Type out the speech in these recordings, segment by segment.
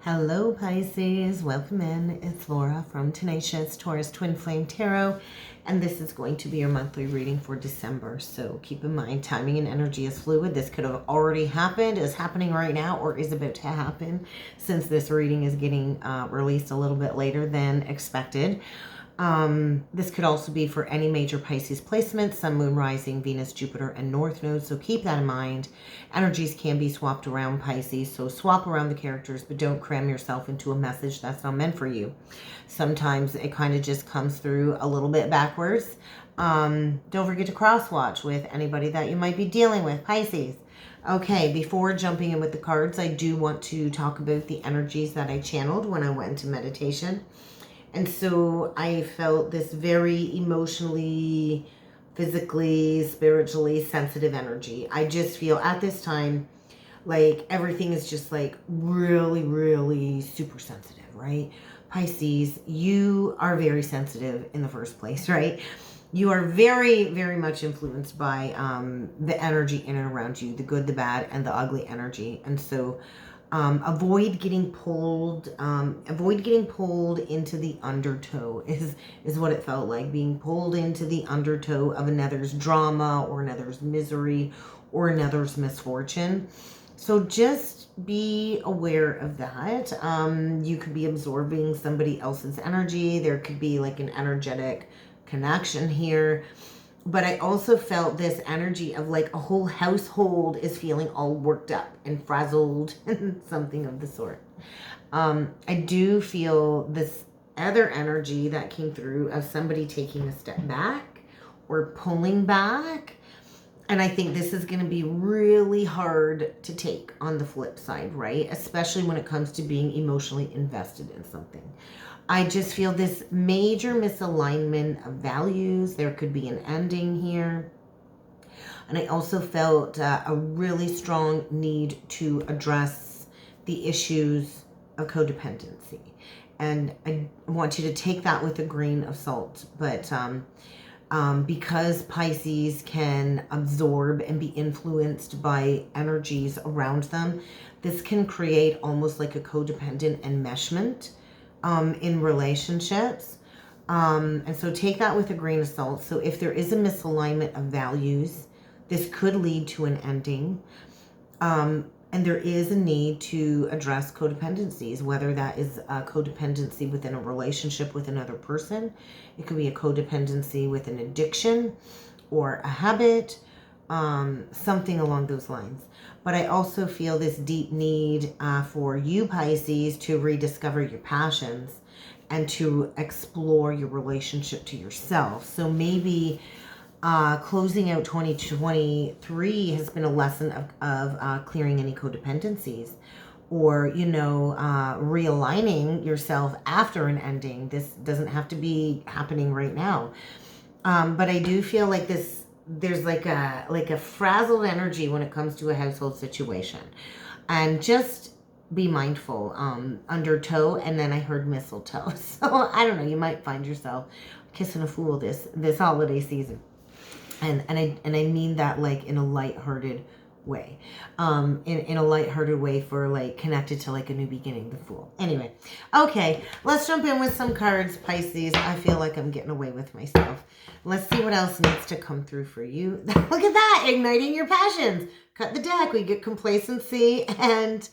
Hello Pisces, welcome in. It's Laura from Tenacious Taurus Twin Flame Tarot, and this is going to be your monthly reading for December. So keep in mind, timing and energy is fluid. This could have already happened, is happening right now, or is about to happen since this reading is getting released a little bit later than expected. This could also be for any major Pisces placements, Sun, Moon, Rising, Venus, Jupiter, and North Node. So keep that in mind. Energies can be swapped around Pisces. So swap around the characters, but don't cram yourself into a message that's not meant for you. Sometimes it kind of just comes through a little bit backwards. Don't forget to cross-watch with anybody that you might be dealing with, Pisces. Okay, before jumping in with the cards, I do want to talk about the energies that I channeled when I went into meditation. And so I felt this very emotionally, physically, spiritually sensitive energy. I just feel at this time like everything is just like really, really super sensitive, right? Pisces, you are very sensitive in the first place, right? You are very, very much influenced by the energy in and around you, the good, the bad, and the ugly energy. And so avoid getting pulled into the undertow is what it felt like, being pulled into the undertow of another's drama or another's misery or another's misfortune. So just be aware of that. You could be absorbing somebody else's energy. There could be like an energetic connection here. But I also felt this energy of like a whole household is feeling all worked up and frazzled and something of the sort. I do feel this other energy that came through of somebody taking a step back or pulling back. And I think this is going to be really hard to take on the flip side, right? Especially when it comes to being emotionally invested in something. I just feel this major misalignment of values. There could be an ending here. And I also felt a really strong need to address the issues of codependency. And I want you to take that with a grain of salt. But because Pisces can absorb and be influenced by energies around them, this can create almost like a codependent enmeshment in relationships. And so take that with a grain of salt. So if there is a misalignment of values, this could lead to an ending. And there is a need to address codependencies, whether that is a codependency within a relationship with another person. It could be a codependency with an addiction or a habit, something along those lines. But I also feel this deep need for you, Pisces, to rediscover your passions and to explore your relationship to yourself. So maybe closing out 2023 has been a lesson of clearing any codependencies, or, realigning yourself after an ending. This doesn't have to be happening right now. But I do feel like there's like a frazzled energy when it comes to a household situation. And just be mindful, undertow, and then I heard mistletoe. So I don't know, you might find yourself kissing a fool this holiday season. And I mean that like in a lighthearted way. In a lighthearted way for like connected to like a new beginning, the Fool. Anyway, okay, let's jump in with some cards, Pisces. I feel like I'm getting away with myself. Let's see what else needs to come through for you. Look at that, igniting your passions. Cut the deck. We get complacency and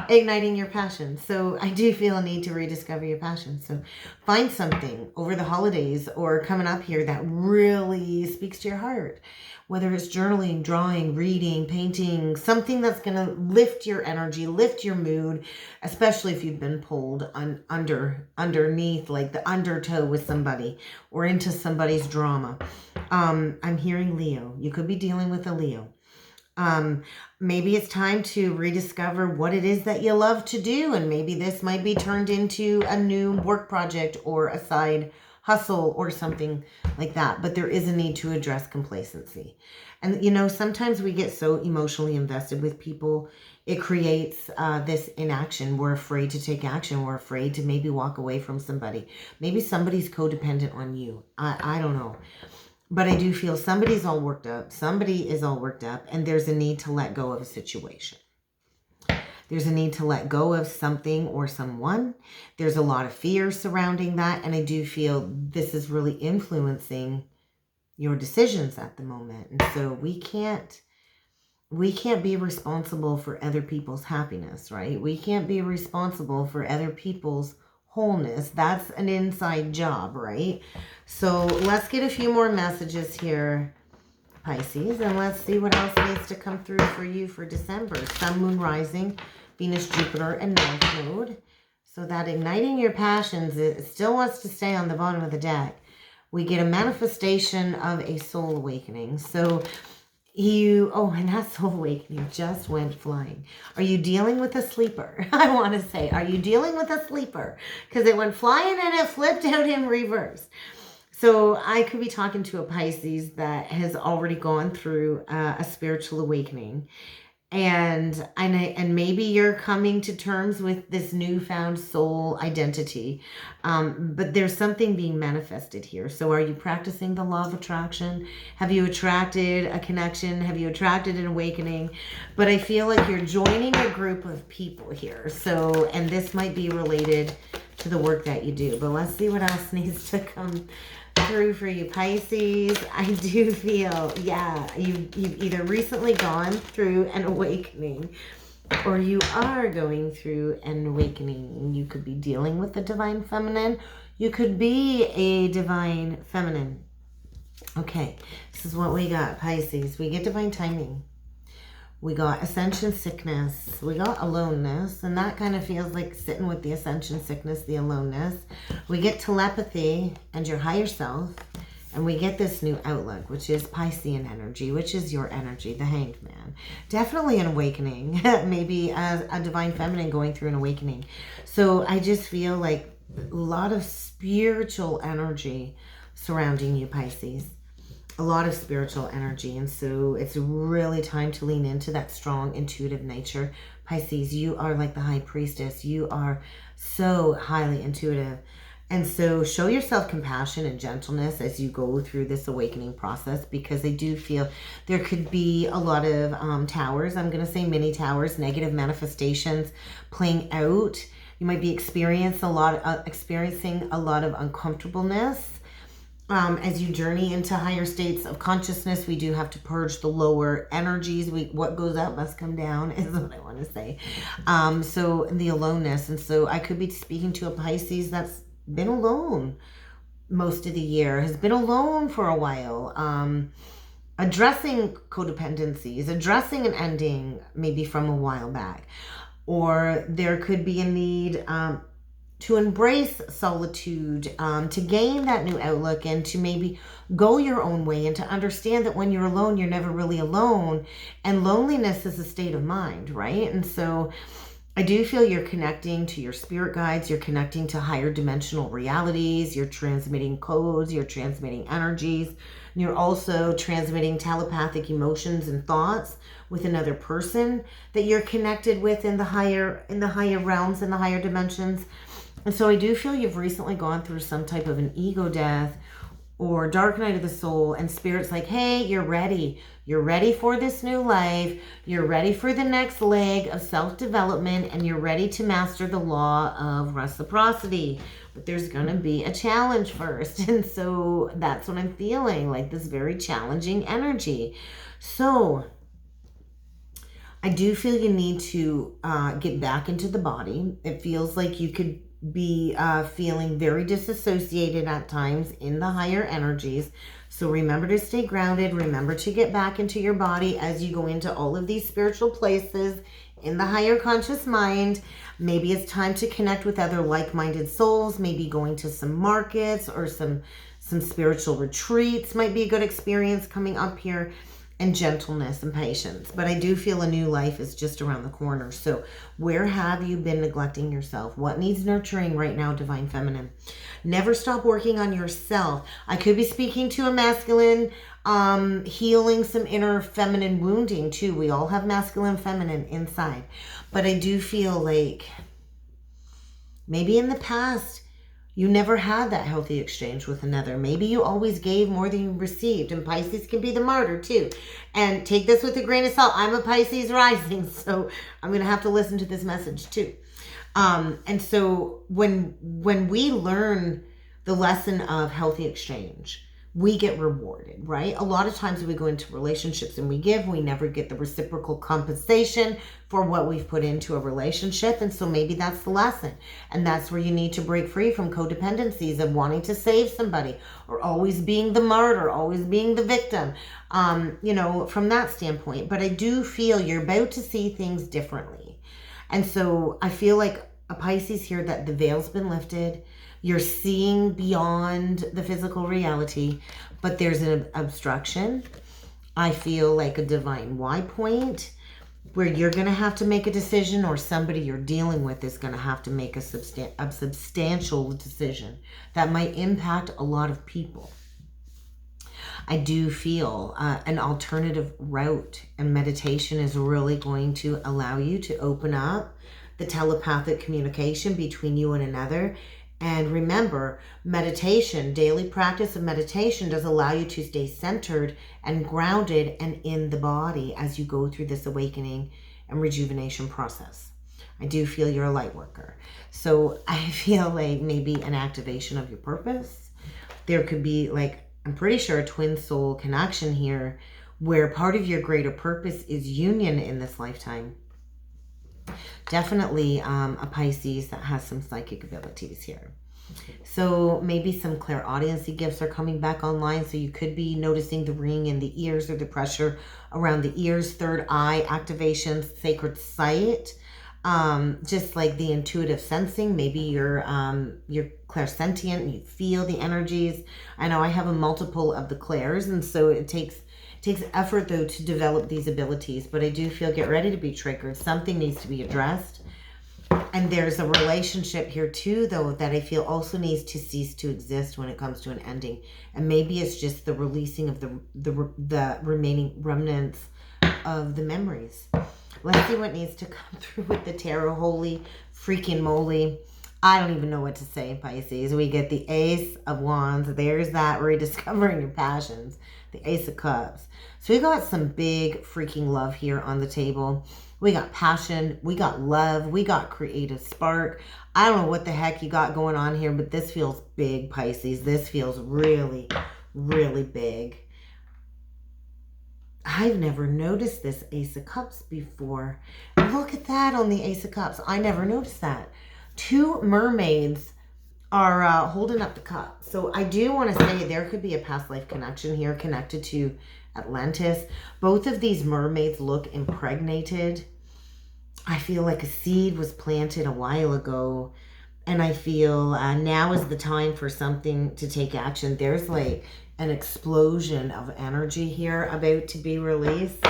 igniting your passions. So I do feel a need to rediscover your passions. So find something over the holidays or coming up here that really speaks to your heart. Whether it's journaling, drawing, reading, painting, something that's going to lift your energy, lift your mood, especially if you've been pulled underneath, like the undertow with somebody or into somebody's drama. I'm hearing Leo. You could be dealing with a Leo. Maybe it's time to rediscover what it is that you love to do. And maybe this might be turned into a new work project or a side hustle or something like that. But there is a need to address complacency. And, sometimes we get so emotionally invested with people, it creates this inaction. We're afraid to take action. We're afraid to maybe walk away from somebody. Maybe somebody's codependent on you. I don't know. But I do feel somebody's all worked up. Somebody is all worked up, and there's a need to let go of a situation. There's a need to let go of something or someone. There's a lot of fear surrounding that. And I do feel this is really influencing your decisions at the moment. And so we can't be responsible for other people's happiness, right? We can't be responsible for other people's wholeness. That's an inside job, right? So let's get a few more messages here, Pisces, and let's see what else needs to come through for you for December. Sun, Moon, Rising, Venus, Jupiter, and North Node. So that igniting your passions, it still wants to stay on the bottom of the deck. We get a manifestation of a soul awakening. So and that soul awakening just went flying. Are you dealing with a sleeper? I want to say, are you dealing with a sleeper? Because it went flying and it flipped out in reverse. So I could be talking to a Pisces that has already gone through a spiritual awakening. And maybe you're coming to terms with this newfound soul identity. But there's something being manifested here. So are you practicing the law of attraction? Have you attracted a connection? Have you attracted an awakening? But I feel like you're joining a group of people here. So, and this might be related to the work that you do. But let's see what else needs to come through for you, Pisces. I do feel, you've either recently gone through an awakening or you are going through an awakening. You could be dealing with the divine feminine. You could be a divine feminine. Okay, this is what we got, Pisces. We get divine timing. We got ascension sickness. We got aloneness. And that kind of feels like sitting with the ascension sickness, the aloneness. We get telepathy and your higher self. And we get this new outlook, which is Piscean energy, which is your energy, the Hanged Man. Definitely an awakening. Maybe a divine feminine going through an awakening. So I just feel like a lot of spiritual energy surrounding you, Pisces. A lot of spiritual energy, and so it's really time to lean into that strong intuitive nature. Pisces, you are like the high priestess. You are so highly intuitive, and so show yourself compassion and gentleness as you go through this awakening process, because I do feel there could be a lot of towers. I'm going to say mini towers, negative manifestations playing out. You might be experiencing a lot of uncomfortableness. As you journey into higher states of consciousness, we do have to purge the lower energies. What goes up must come down, is what I want to say. So the aloneness. And so I could be speaking to a Pisces that's been alone most of the year, has been alone for a while, addressing codependencies, addressing an ending maybe from a while back. Or there could be a need to embrace solitude, to gain that new outlook, and to maybe go your own way, and to understand that when you're alone, you're never really alone. And loneliness is a state of mind, right? And so I do feel you're connecting to your spirit guides, you're connecting to higher dimensional realities, you're transmitting codes, you're transmitting energies, and you're also transmitting telepathic emotions and thoughts with another person that you're connected with in the higher realms, in the higher dimensions. And so I do feel you've recently gone through some type of an ego death or dark night of the soul, and Spirit's like, hey, you're ready. You're ready for this new life. You're ready for the next leg of self-development, and you're ready to master the law of reciprocity. But there's going to be a challenge first. And so that's what I'm feeling, like this very challenging energy. So I do feel you need to get back into the body. It feels like you could be feeling very disassociated at times in the higher energies. So remember to stay grounded. Remember to get back into your body as you go into all of these spiritual places in the higher conscious mind. Maybe it's time to connect with other like-minded souls. Maybe going to some markets or some spiritual retreats might be a good experience coming up here. And gentleness and patience. But I do feel a new life is just around the corner. So where have you been neglecting yourself? What needs nurturing right now, Divine Feminine? Never stop working on yourself. I could be speaking to a masculine, healing some inner feminine wounding too. We all have masculine, feminine inside. But I do feel like maybe in the past, You never had that healthy exchange with another. Maybe you always gave more than you received. And Pisces can be the martyr too. And take this with a grain of salt. I'm a Pisces rising, so I'm going to have to listen to this message too. And so when we learn the lesson of healthy exchange, we get rewarded, right? A lot of times we go into relationships and we give, we never get the reciprocal compensation for what we've put into a relationship. And so maybe that's the lesson. And that's where you need to break free from codependencies of wanting to save somebody or always being the martyr, always being the victim, from that standpoint. But I do feel you're about to see things differently. And so I feel like a Pisces here that the veil's been lifted. You're seeing beyond the physical reality, but there's an obstruction. I feel like a divine Y point where you're going to have to make a decision, or somebody you're dealing with is going to have to make a substantial decision that might impact a lot of people. I do feel an alternative route, and meditation is really going to allow you to open up the telepathic communication between you and another. And remember, meditation, daily practice of meditation does allow you to stay centered and grounded and in the body as you go through this awakening and rejuvenation process. I do feel you're a light worker. So I feel like maybe an activation of your purpose. There could be, like, I'm pretty sure a twin soul connection here where part of your greater purpose is union in this lifetime. Definitely a Pisces that has some psychic abilities here. So maybe some clairaudiency gifts are coming back online. So you could be noticing the ring in the ears or the pressure around the ears, third eye activations, sacred sight, just like the intuitive sensing. Maybe you're clairsentient and you feel the energies. I know I have a multiple of the clairs, and so it takes effort, though, to develop these abilities. But I do feel, get ready to be triggered. Something needs to be addressed. And there's a relationship here, too, though, that I feel also needs to cease to exist when it comes to an ending. And maybe it's just the releasing of the remaining remnants of the memories. Let's see what needs to come through with the tarot. Holy freaking moly. I don't even know what to say, Pisces. We get the Ace of Wands. There's that rediscovering your passions. The Ace of Cups. So we got some big freaking love here on the table. We got passion. We got love. We got creative spark. I don't know what the heck you got going on here, but this feels big, Pisces. This feels really, really big. I've never noticed this Ace of Cups before. Look at that on the Ace of Cups. I never noticed that. Two mermaids are holding up the cup. So I do want to say there could be a past life connection here connected to Atlantis. Both of these mermaids look impregnated. I feel like a seed was planted a while ago. And I feel now is the time for something to take action. There's like an explosion of energy here about to be released.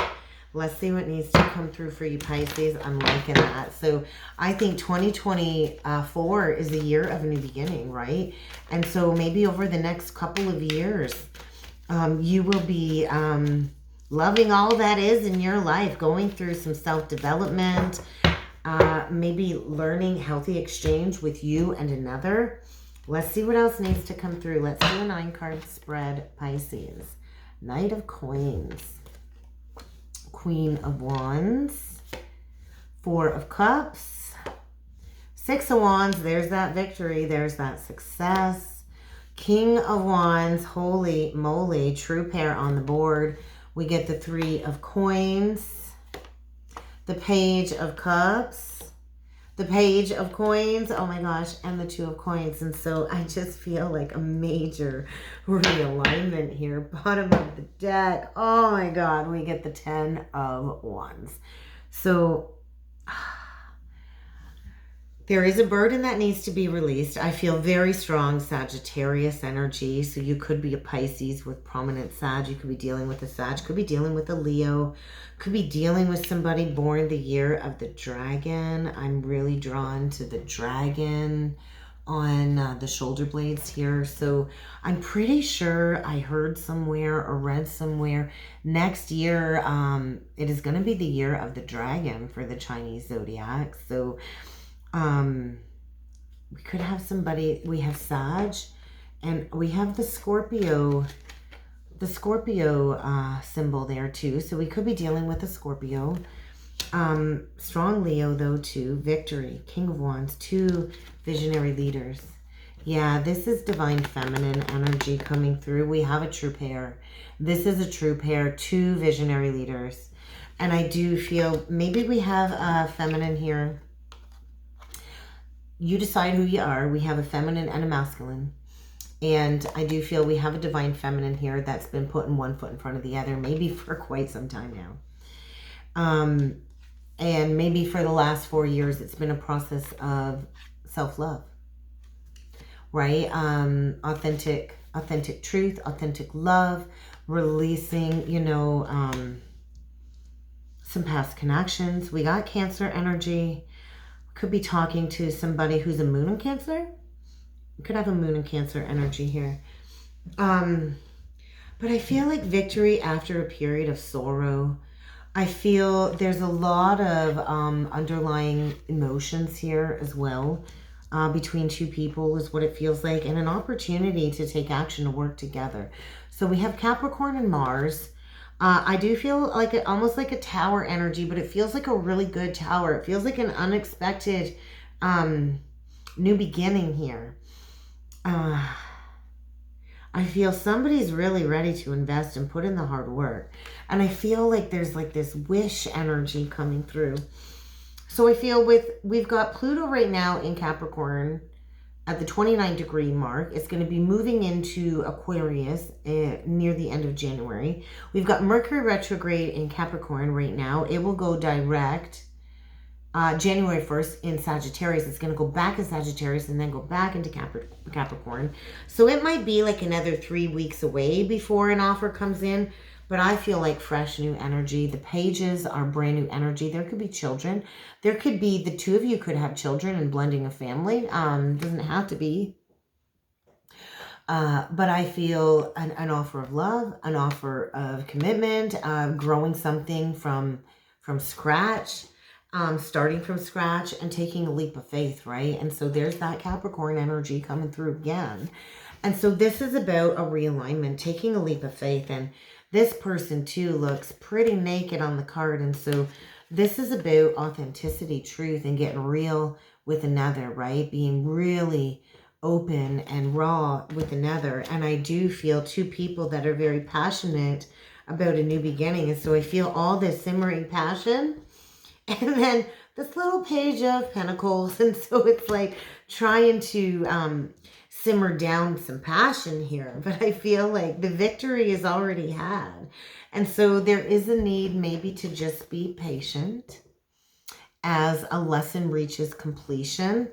Let's see what needs to come through for you, Pisces. I'm liking that. So I think 2024 is a year of a new beginning, right? And so maybe over the next couple of years, you will be loving all that is in your life, going through some self-development, maybe learning healthy exchange with you and another. Let's see what else needs to come through. Let's do a 9-card spread, Pisces. Knight of Coins. Queen of Wands, 4 of Cups, 6 of Wands, there's that victory, there's that success, King of Wands, holy moly, true pair on the board. We get the 3 of Coins, the Page of Cups, the Page of Coins, oh my gosh, and the 2 of Coins. And so I just feel like a major realignment here. Bottom of the deck, oh my God, we get the 10 of Wands. So there is a burden that needs to be released. I feel very strong Sagittarius energy. So you could be a Pisces with prominent Sag. You could be dealing with a Sag. Could be dealing with a Leo. Could be dealing with somebody born the year of the dragon. I'm really drawn to the dragon on the shoulder blades here. So I'm pretty sure I heard somewhere or read somewhere next year it is going to be the year of the dragon for the Chinese zodiac. So we could have somebody, we have Sag, and we have the Scorpio symbol there too. So we could be dealing with a Scorpio. Strong Leo though too. Victory, King of Wands, 2 visionary leaders. Yeah, this is divine feminine energy coming through. We have a true pair. This is a true pair, 2 visionary leaders. And I do feel maybe we have a feminine here. You decide who you are. We have a feminine and a masculine. And I do feel we have a divine feminine here that's been putting one foot in front of the other, maybe for quite some time now. And maybe for the last 4 years, it's been a process of self-love, right? Authentic truth, authentic love, releasing, you know, some past connections. We got Cancer energy. Could be talking to somebody who's a moon in Cancer. We could have a moon in Cancer energy here. But I feel like victory after a period of sorrow. I feel there's a lot of underlying emotions here as well. Between 2 people is what it feels like. And an opportunity to take action to work together. So we have Capricorn and Mars. I do feel like almost like a tower energy, but it feels like a really good tower. It feels like an unexpected new beginning here. I feel somebody's really ready to invest and put in the hard work. And I feel like there's like this wish energy coming through. So I feel we've got Pluto right now in Capricorn at the 29-degree mark. It's going to be moving into Aquarius near the end of January. We've got Mercury retrograde in Capricorn right now. It will go direct January 1st in Sagittarius. It's going to go back in Sagittarius and then go back into Capricorn. So it might be like another 3 weeks away before an offer comes in. But I feel like fresh new energy. The pages are brand new energy. There could be children. There could be the 2 of you could have children and blending a family. Doesn't have to be. But I feel an offer of love, an offer of commitment, growing something from scratch, starting from scratch and taking a leap of faith, right? And so there's that Capricorn energy coming through again. And so this is about a realignment, taking a leap of faith. And this person too looks pretty naked on the card. And so this is about authenticity, truth, and getting real with another, right? Being really open and raw with another. And I do feel 2 people that are very passionate about a new beginning. And so I feel all this simmering passion. And then this little page of pentacles. And so it's like trying to simmer down some passion here. But I feel like the victory is already had. And so there is a need maybe to just be patient as a lesson reaches completion.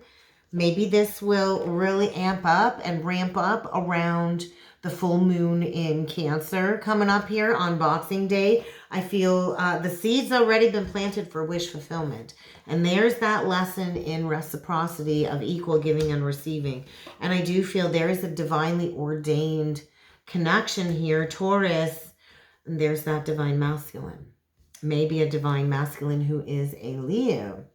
Maybe this will really amp up and ramp up around the full moon in Cancer coming up here on Boxing Day. I feel the seeds already been planted for wish fulfillment. And there's that lesson in reciprocity of equal giving and receiving. And I do feel there is a divinely ordained connection here. Taurus, and there's that divine masculine. Maybe a divine masculine who is a Leo.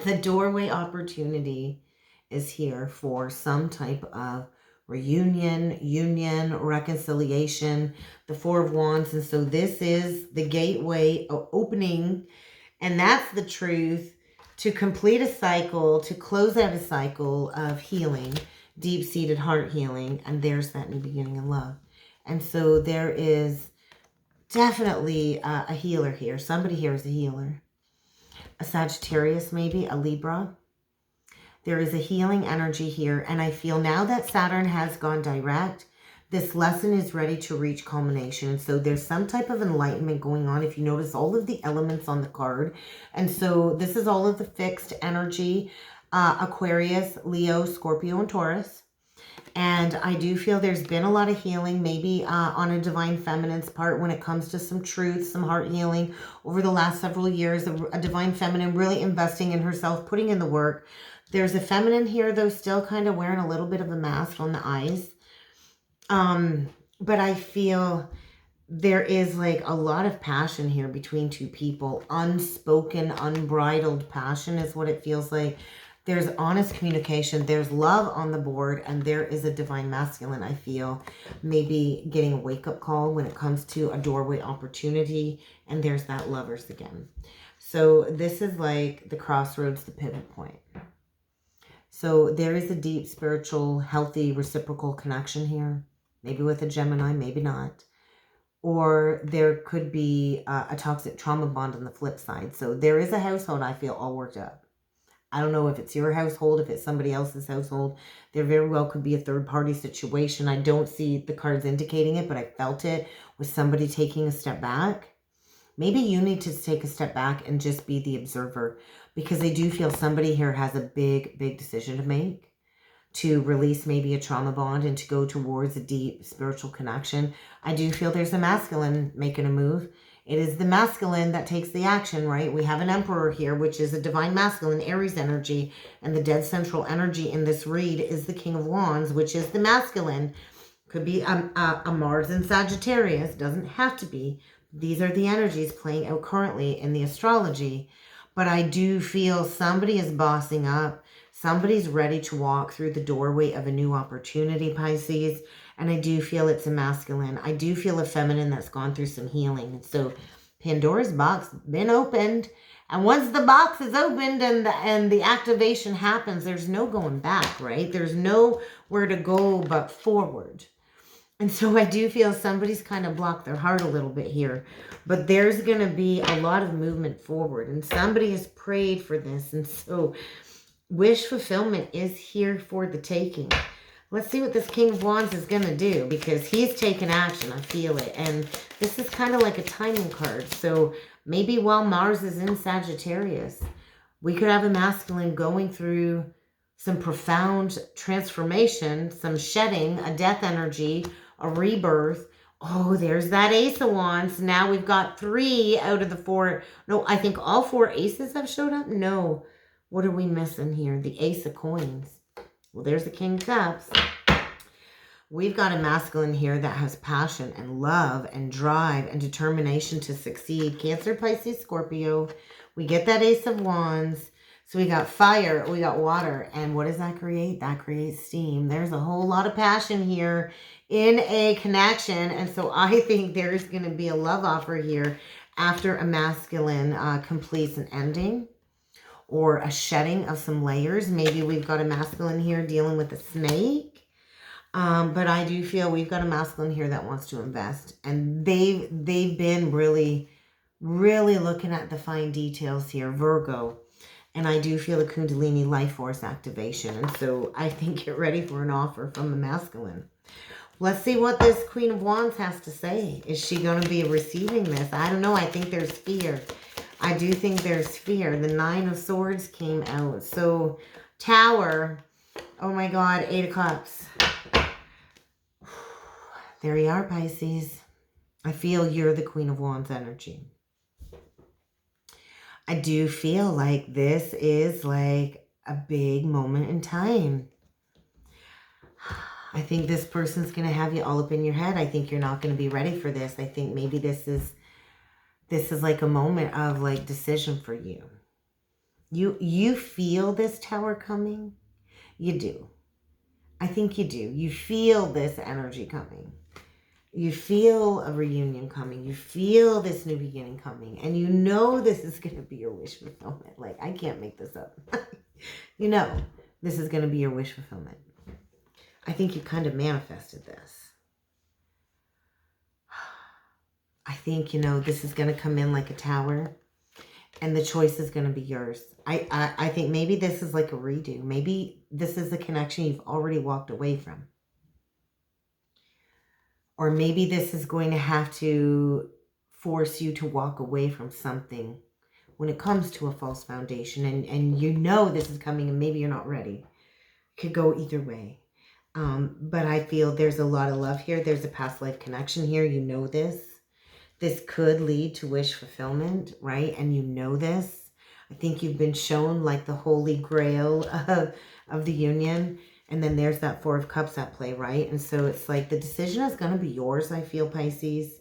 The doorway opportunity is here for some type of reunion, union, reconciliation, the 4 of Wands. And so this is the gateway opening, and that's the truth, to complete a cycle, to close out a cycle of healing, deep-seated heart healing. And there's that new beginning in love. And so there is definitely a healer here. Somebody here is a healer. A Sagittarius, maybe a Libra. There is a healing energy here. And I feel now that Saturn has gone direct, this lesson is ready to reach culmination. And so there's some type of enlightenment going on. If you notice all of the elements on the card. And so this is all of the fixed energy. Aquarius, Leo, Scorpio, and Taurus. And I do feel there's been a lot of healing, maybe on a divine feminine's part when it comes to some truth, some heart healing over the last several years. A divine feminine really investing in herself, putting in the work. There's a feminine here, though, still kind of wearing a little bit of a mask on the eyes. But I feel there is like a lot of passion here between 2 people. Unspoken, unbridled passion is what it feels like. There's honest communication. There's love on the board. And there is a divine masculine, I feel. Maybe getting a wake-up call when it comes to a doorway opportunity. And there's that lovers again. So this is like the crossroads, the pivot point. So there is a deep, spiritual, healthy, reciprocal connection here. Maybe with a Gemini, maybe not. Or there could be a toxic trauma bond on the flip side. So there is a household, I feel, all worked up. I don't know if it's your household, if it's somebody else's household. There very well could be a third-party situation. I don't see the cards indicating it, but I felt it with somebody taking a step back. Maybe you need to take a step back and just be the observer, because I do feel somebody here has a big, big decision to make, to release maybe a trauma bond and to go towards a deep spiritual connection. I do feel there's a masculine making a move. It is the masculine that takes the action, right? We have an emperor here, which is a divine masculine, Aries energy, and the dead central energy in this read is the King of Wands, which is the masculine. Could be a Mars in Sagittarius, doesn't have to be. These are the energies playing out currently in the astrology. But I do feel somebody is bossing up. Somebody's ready to walk through the doorway of a new opportunity, Pisces. And I do feel it's a masculine. I do feel a feminine that's gone through some healing. So Pandora's box been opened. And once the box is opened and the activation happens, there's no going back, right? There's nowhere to go but forward. And so I do feel somebody's kind of blocked their heart a little bit here. But there's going to be a lot of movement forward. And somebody has prayed for this. And so wish fulfillment is here for the taking. Let's see what this King of Wands is going to do, because he's taken action. I feel it. And this is kind of like a timing card. So maybe while Mars is in Sagittarius, we could have a masculine going through some profound transformation, some shedding, a death energy, a rebirth. Oh, there's that Ace of Wands. Now we've got 3 out of the 4. No, I think all 4 aces have showed up. No. What are we missing here? The Ace of Coins. Well, there's the King of Cups. We've got a masculine here that has passion and love and drive and determination to succeed. Cancer, Pisces, Scorpio. We get that Ace of Wands. So we got fire, we got water. And what does that create? That creates steam. There's a whole lot of passion here in a connection. And so I think there's going to be a love offer here after a masculine completes an ending, or a shedding of some layers. Maybe we've got a masculine here dealing with a snake. But I do feel we've got a masculine here that wants to invest. And they've been really, really looking at the fine details here, Virgo. And I do feel a Kundalini life force activation. And so I think get ready for an offer from the masculine. Let's see what this Queen of Wands has to say. Is she going to be receiving this? I don't know. I think there's fear. I do think there's fear. The 9 of Swords came out. So, Tower. Oh my God, 8 of Cups. There you are, Pisces. I feel you're the Queen of Wands energy. I do feel like this is like a big moment in time. I think this person's going to have you all up in your head. I think you're not going to be ready for this. I think maybe this is like a moment of like decision for you. You feel this Tower coming. You do. I think you do. You feel this energy coming. You feel a reunion coming. You feel this new beginning coming. And you know this is going to be your wish fulfillment. Like, I can't make this up. You know this is going to be your wish fulfillment. I think you kind of manifested this. I think, you know, this is going to come in like a tower. And the choice is going to be yours. I think maybe this is like a redo. Maybe this is a connection you've already walked away from. Or maybe this is going to have to force you to walk away from something when it comes to a false foundation. And you know this is coming and maybe you're not ready. It could go either way. But I feel there's a lot of love here. There's a past life connection here. You know this. This could lead to wish fulfillment, right? And you know this. I think you've been shown like the holy grail of the union. And then there's that 4 of Cups at play, right? And so it's like the decision is going to be yours, I feel, Pisces.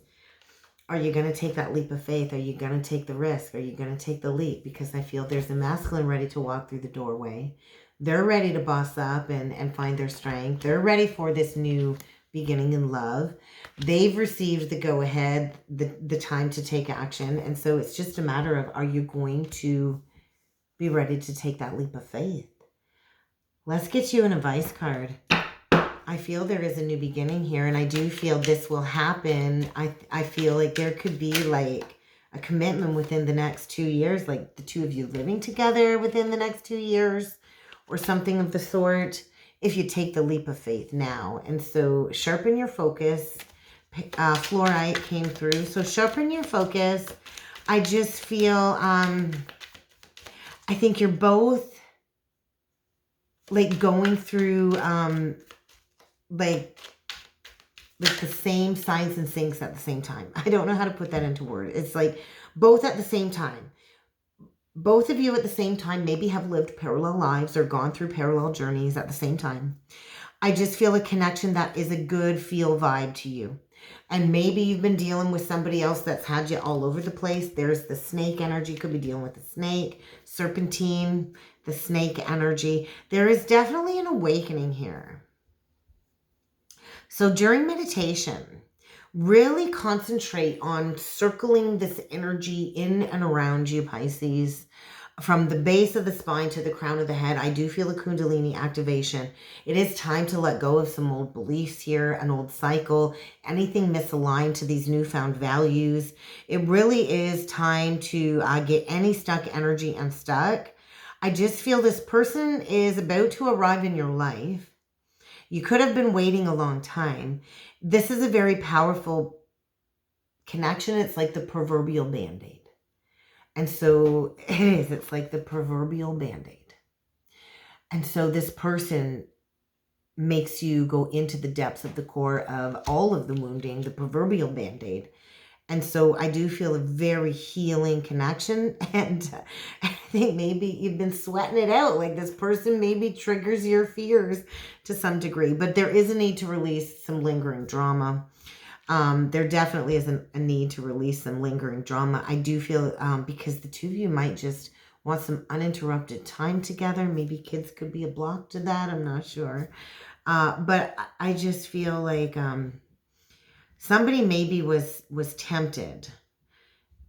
Are you going to take that leap of faith? Are you going to take the risk? Are you going to take the leap? Because I feel there's a masculine ready to walk through the doorway. They're ready to boss up and find their strength. They're ready for this new beginning in love. They've received the go-ahead, the time to take action. And so it's just a matter of, are you going to be ready to take that leap of faith? Let's get you an advice card. I feel there is a new beginning here, and I do feel this will happen. I feel like there could be like a commitment within the next 2 years, like the two of you living together within the next 2 years or something of the sort, if you take the leap of faith now. And so sharpen your focus. Fluorite came through. So sharpen your focus. I just feel, I think you're both like going through, like the same signs and sinks at the same time. I don't know how to put that into words. It's like both at the same time. Both of you at the same time maybe have lived parallel lives or gone through parallel journeys at the same time. I just feel a connection that is a good feel vibe to you. And maybe you've been dealing with somebody else that's had you all over the place. There's the snake energy. Could be dealing with the snake, serpentine, the snake energy. There is definitely an awakening here. So during meditation, really concentrate on circling this energy in and around you, Pisces. From the base of the spine to the crown of the head, I do feel a Kundalini activation. It is time to let go of some old beliefs here, an old cycle, anything misaligned to these newfound values. It really is time to get any stuck energy unstuck. I just feel this person is about to arrive in your life. You could have been waiting a long time. This is a very powerful connection. It's like the proverbial Band-Aid. And so it is. It's like the proverbial Band-Aid. And so this person makes you go into the depths of the core of all of the wounding, the proverbial Band-Aid. And so I do feel a very healing connection. And I think maybe you've been sweating it out. Like this person maybe triggers your fears to some degree. But there is a need to release some lingering drama. There definitely is a need to release some lingering drama. I do feel because the two of you might just want some uninterrupted time together. Maybe kids could be a block to that. I'm not sure. But I just feel like... somebody maybe was tempted,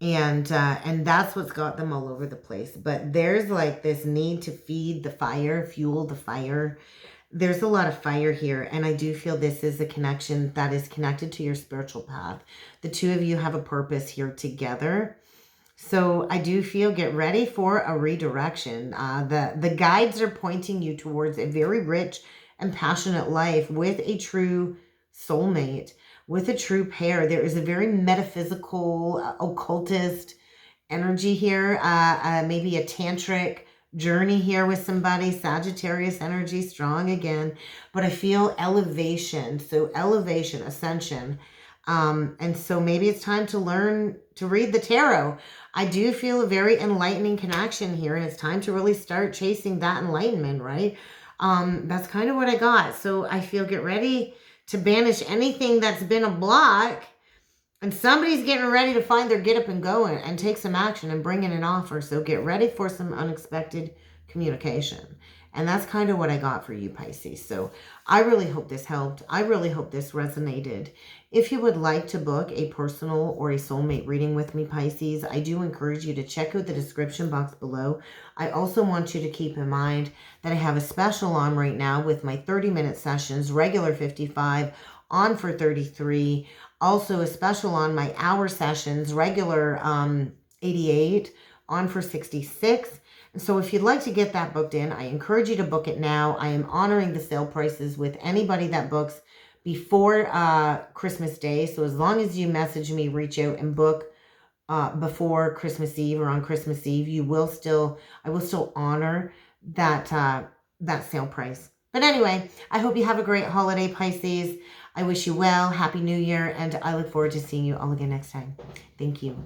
and that's what's got them all over the place. But there's like this need to feed the fire, fuel the fire. There's a lot of fire here, and I do feel this is a connection that is connected to your spiritual path. The two of you have a purpose here together. So I do feel get ready for a redirection. The guides are pointing you towards a very rich and passionate life with a true soulmate. With a true pair. There is a very metaphysical, occultist energy here. Maybe a tantric journey here with somebody. Sagittarius energy, strong again. But I feel elevation. So elevation, ascension. And so maybe it's time to learn to read the tarot. I do feel a very enlightening connection here. And it's time to really start chasing that enlightenment, right? That's kind of what I got. So I feel get ready to banish anything that's been a block, and somebody's getting ready to find their get up and go and take some action and bring in an offer. So get ready for some unexpected communication. And that's kind of what I got for you, Pisces. So I really hope this helped. I really hope this resonated. If you would like to book a personal or a soulmate reading with me, Pisces, I do encourage you to check out the description box below. I also want you to keep in mind that I have a special on right now with my 30-minute sessions, regular 55, on for 33. Also a special on my hour sessions, regular 88, on for 66. So if you'd like to get that booked in, I encourage you to book it now. I am honoring the sale prices with anybody that books before Christmas Day. So as long as you message me, reach out and book before Christmas Eve or on Christmas Eve, I will still honor that that sale price. But anyway, I hope you have a great holiday, Pisces. I wish you well. Happy New Year, and I look forward to seeing you all again next time. Thank you.